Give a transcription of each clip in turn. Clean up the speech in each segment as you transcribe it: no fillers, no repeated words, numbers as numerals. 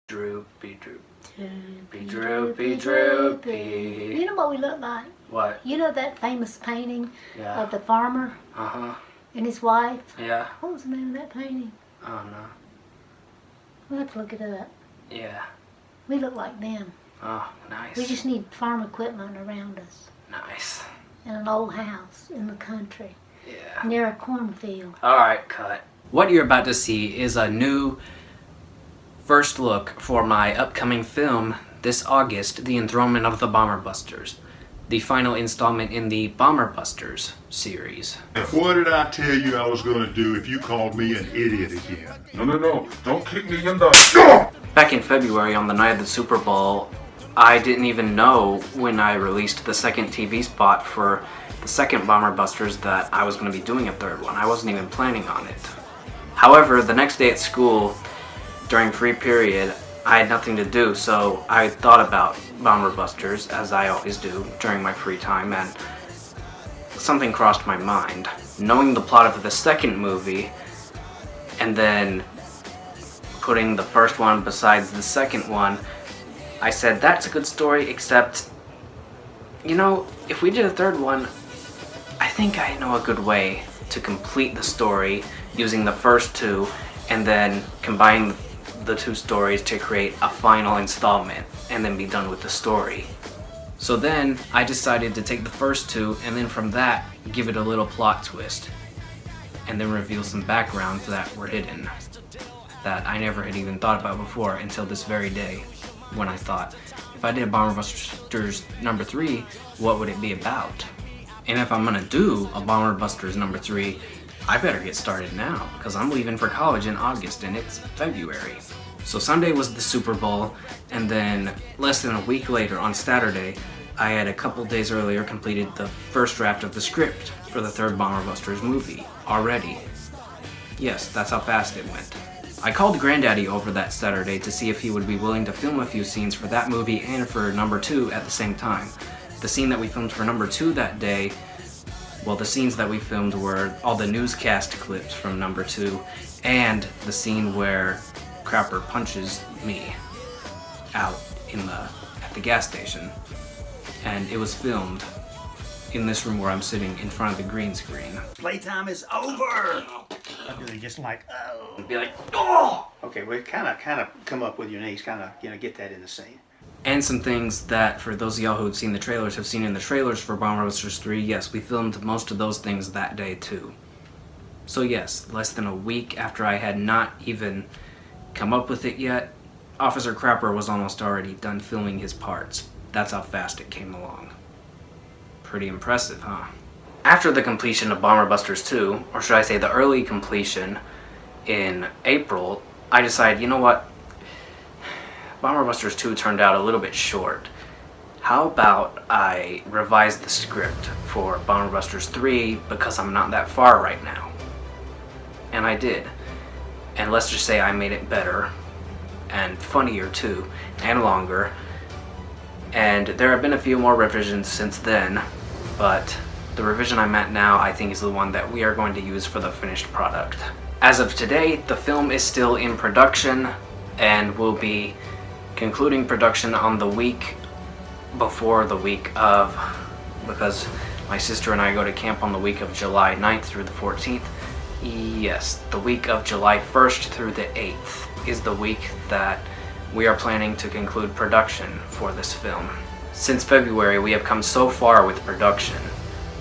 Droopy, droopy, Droopy, droopy, droopy. You know what we look like? What? You know that famous painting Yeah. of the farmer Uh-huh. and his wife? Yeah. What was the name of that painting? I don't know. We'll have to look it up. Yeah. We look like them. Oh, nice. We just need farm equipment around us. Nice. And an old house in the country. Yeah. Near a cornfield. Alright, cut. What you're about to see is a new first look for my upcoming film this August, The Enthronement of the Bomber Busters, the final installment in the Bomber Busters series. What did I tell you I was going to do if you called me an idiot again? No. Don't kick me in the... Back in February, on the night of the Super Bowl, I didn't even know when I released the second TV spot for the second Bomber Busters that I was going to be doing a third one. I wasn't even planning on it. However, the next day at school, during free period, I had nothing to do, so I thought about Bomber Busters, as I always do during my free time, and something crossed my mind. Knowing the plot of the second movie, and then putting the first one besides the second one, I said, that's a good story, except, you know, if we did a third one, I think I know a good way to complete the story using the first two, and then combine the two stories to create a final installment and then be done with the story. So then I decided to take the first two and then from that give it a little plot twist and then reveal some backgrounds that were hidden that I never had even thought about before until this very day, when I thought, if I did a Bomber Busters number 3, what would it be about? And if I'm gonna do a Bomber Busters number 3, I better get started now, because I'm leaving for college in August and it's February. So Sunday was the Super Bowl, and then less than a week later, on Saturday, I had a couple days earlier completed the first draft of the script for the third Bomber Busters movie, already. Yes, that's how fast it went. I called Granddaddy over that Saturday to see if he would be willing to film a few scenes for that movie and for number 2 at the same time. The scene that we filmed for number 2 that day, well, the scenes that we filmed were all the newscast clips from number 2 and the scene where Crapper punches me out at the gas station. And it was filmed in this room where I'm sitting in front of the green screen. Playtime is over! I'd be just like, oh. I'd be like, oh! Okay, well, kind of come up with your knees, kind of, get that in the scene. And some things that, for those of y'all who have seen the trailers, have seen in the trailers for Bomber Busters 3, yes, we filmed most of those things that day too. So yes, less than a week after I had not even come up with it yet, Officer Crapper was almost already done filming his parts. That's how fast it came along. Pretty impressive, huh? After the completion of Bomber Busters 2, or should I say the early completion in April, I decided, you know what? Bomber Busters 2 turned out a little bit short. How about I revise the script for Bomber Busters 3 because I'm not that far right now? And I did. And let's just say I made it better and funnier too, and longer. And there have been a few more revisions since then, but the revision I'm at now I think is the one that we are going to use for the finished product. As of today, the film is still in production and will be concluding production on the week before the week of, because my sister and I go to camp on the week of July 9th through the 14th. Yes, the week of July 1st through the 8th is the week that we are planning to conclude production for this film. Since February, we have come so far with production,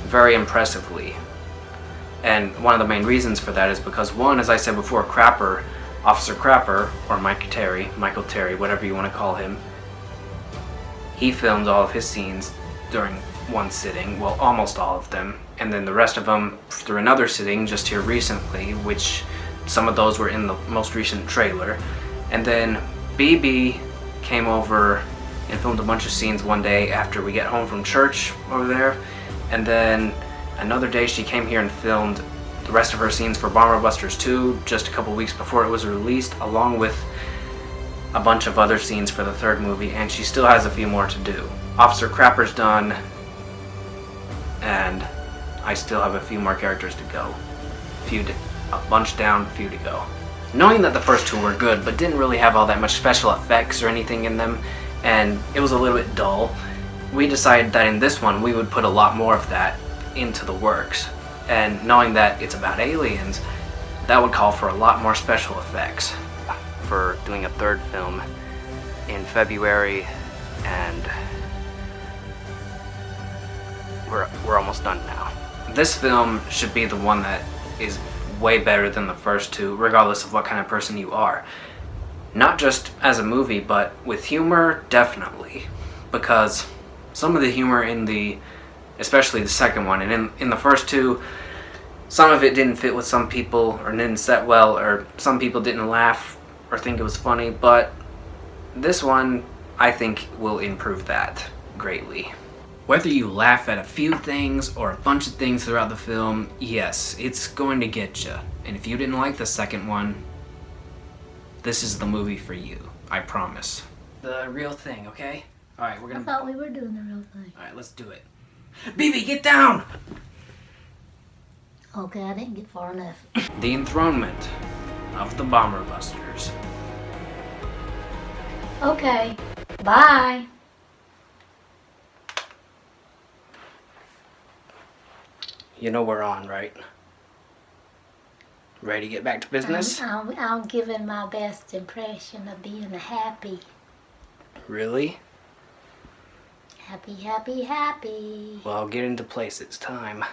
very impressively. And one of the main reasons for that is because, one, as I said before, Crapper, Officer Crapper, or Michael Terry, whatever you want to call him, he filmed all of his scenes during one sitting, well, almost all of them, and then the rest of them through another sitting just here recently, which some of those were in the most recent trailer. And then BB came over and filmed a bunch of scenes one day after we get home from church over there, and then another day she came here and filmed the rest of her scenes for Bomber Busters 2 just a couple weeks before it was released, along with a bunch of other scenes for the third movie, and she still has a few more to do. Officer Crapper's done, and I still have a few more characters to go. A bunch down, a few to go. Knowing that the first two were good, but didn't really have all that much special effects or anything in them, and it was a little bit dull, we decided that in this one we would put a lot more of that into the works. And knowing that it's about aliens, that would call for a lot more special effects. For doing a third film in February, and we're almost done now. This film should be the one that is way better than the first two, regardless of what kind of person you are. Not just as a movie, but with humor, definitely. Because some of the humor in especially the second one, and in the first two, some of it didn't fit with some people, or didn't set well, or some people didn't laugh or think it was funny, but this one, I think, will improve that greatly. Whether you laugh at a few things or a bunch of things throughout the film, yes, it's going to get you. And if you didn't like the second one, this is the movie for you. I promise. The real thing, okay? Alright, we're I gonna... thought we were doing the real thing. Alright, let's do it. BB, get down! Okay, I didn't get far enough. The Enthronement of the Bomber Busters. Okay, bye. You know we're on, right? Ready to get back to business? I'm giving my best impression of being happy. Really? Happy, happy, happy. Well, get into place, it's time.